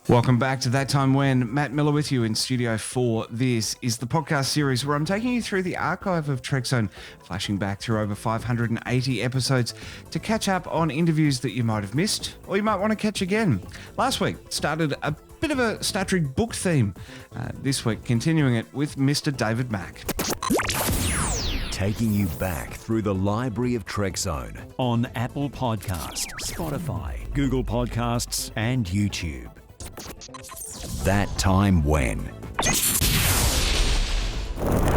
Welcome back to That Time When. Matt Miller with you in Studio 4. This is the podcast series where I'm taking you through the archive of Trekzone, flashing back through over 580 episodes to catch up on interviews that you might have missed or you might want to catch again. Last week started a bit of a Star Trek book theme. This week, continuing it with Mr. David Mack. Taking you back through the library of Trekzone on Apple Podcasts, Spotify, Google Podcasts, and YouTube. That Time When.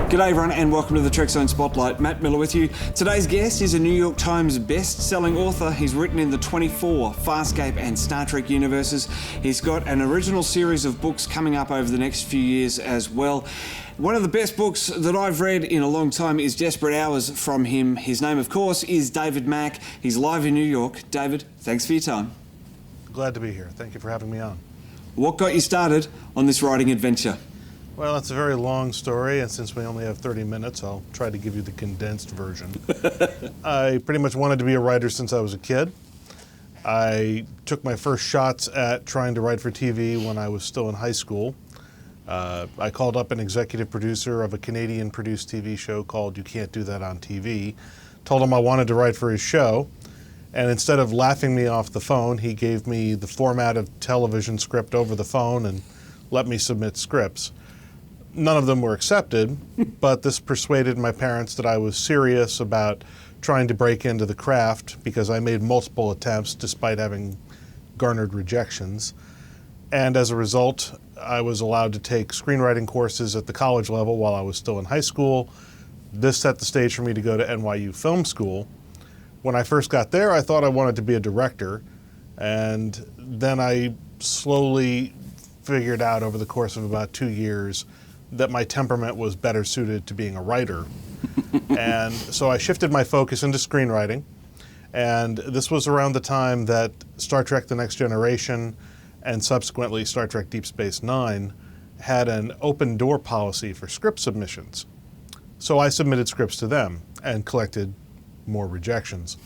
G'day everyone and welcome to the Trekzone Spotlight. Matt Miller with you. Today's guest is a New York Times best-selling author. He's written in the 24 Farscape and Star Trek universes. He's got an original series of books coming up over the next few years as well. One of the best books that I've read in a long time is Desperate Hours from him. His name, of course, is David Mack. He's live in New York. David, thanks for your time. Glad to be here. Thank you for having me on. What got you started on this writing adventure? Well, it's a very long story, and since we only have 30 minutes, I'll try to give you the condensed version. I pretty much wanted to be a writer since I was a kid. I took my first shots at trying to write for TV when I was still in high school. I called up an executive producer of a Canadian-produced TV show called You Can't Do That on TV, told him I wanted to write for his show, and instead of laughing me off the phone, he gave me the format of television script over the phone and let me submit scripts. None of them were accepted, but this persuaded my parents that I was serious about trying to break into the craft because I made multiple attempts despite having garnered rejections. And as a result, I was allowed to take screenwriting courses at the college level while I was still in high school. This set the stage for me to go to NYU Film School. When I first got there, I thought I wanted to be a director, and then I slowly figured out over the course of about 2 years that my temperament was better suited to being a writer. And so I shifted my focus into screenwriting, and this was around the time that Star Trek The Next Generation and subsequently Star Trek Deep Space Nine had an open door policy for script submissions. So I submitted scripts to them and collected more rejections.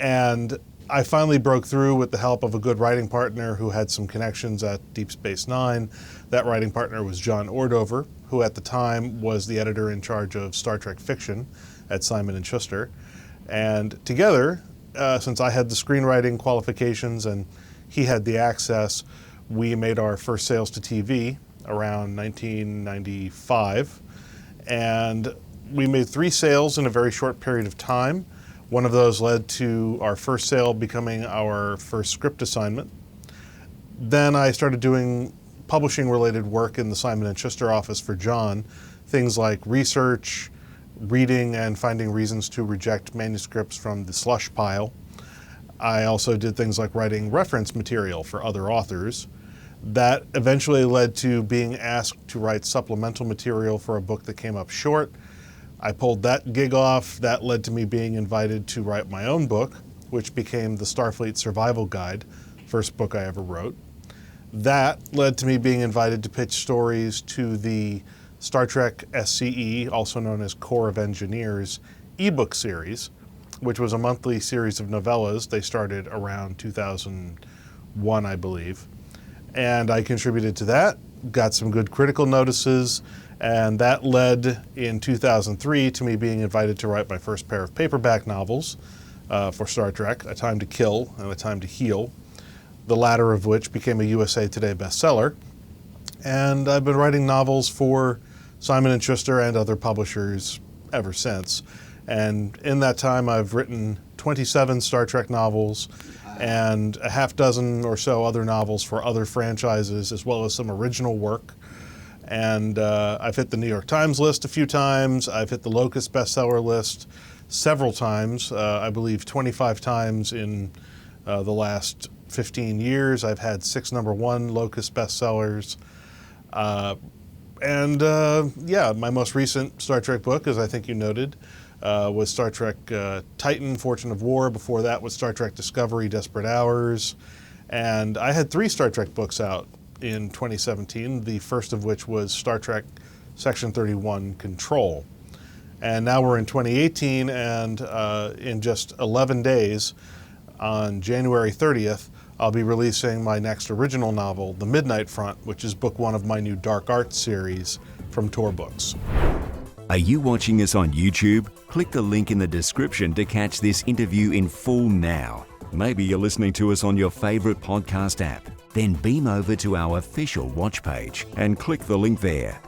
And I finally broke through with the help of a good writing partner who had some connections at Deep Space Nine. That writing partner was John Ordover, who at the time was the editor in charge of Star Trek Fiction at Simon & Schuster. And together, since I had the screenwriting qualifications and he had the access, we made our first sales to TV around 1995. And we made 3 sales in a very short period of time. One of those led to our first sale becoming our first script assignment. Then I started doing publishing-related work in the Simon & Schuster office for John, things like research, reading, and finding reasons to reject manuscripts from the slush pile. I also did things like writing reference material for other authors. That eventually led to being asked to write supplemental material for a book that came up short. I pulled that gig off. That led to me being invited to write my own book, which became the Starfleet Survival Guide, first book I ever wrote. That led to me being invited to pitch stories to the Star Trek SCE, also known as Corps of Engineers, ebook series, which was a monthly series of novellas. They started around 2001, I believe. And I contributed to that, got some good critical notices, and that led in 2003 to me being invited to write my first pair of paperback novels for Star Trek, A Time to Kill and A Time to Heal, the latter of which became a USA Today bestseller. And I've been writing novels for Simon & Schuster and other publishers ever since. And in that time, I've written 27 Star Trek novels and a half dozen or so other novels for other franchises, as well as some original work. And I've hit the New York Times list a few times. I've hit the Locus bestseller list several times, I believe 25 times in the last 15 years. I've had 6 #1 Locus bestsellers. My most recent Star Trek book, as I think you noted, was Star Trek Titan, Fortune of War. Before that was Star Trek Discovery, Desperate Hours. And I had 3 Star Trek books out in 2017, the first of which was Star Trek Section 31, Control. And now we're in 2018, and in just 11 days, on January 30th, I'll be releasing my next original novel, The Midnight Front, which is book 1 of my new dark arts series from Tor Books. Are you watching us on YouTube? Click the link in the description to catch this interview in full now. Maybe you're listening to us on your favourite podcast app. Then beam over to our official watch page and click the link there.